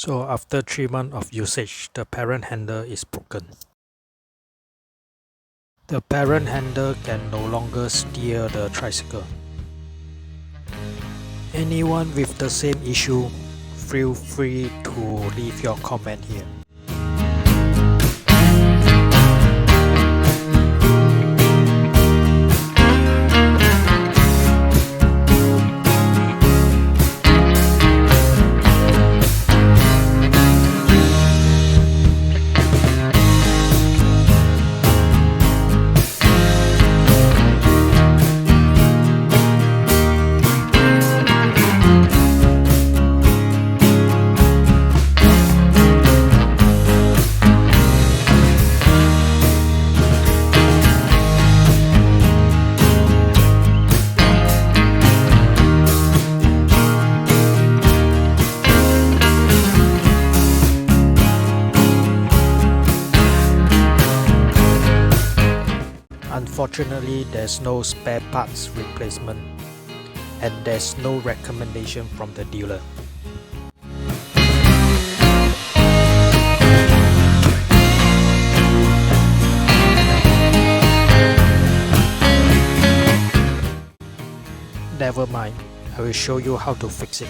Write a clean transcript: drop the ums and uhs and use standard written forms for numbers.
So after 3 months of usage, the parent handle is broken. The parent handle can no longer steer the tricycle. Anyone with the same issue, feel free to leave your comment here. Unfortunately, there's no spare parts replacement and there's no recommendation from the dealer. Never mind, I will show you how to fix it.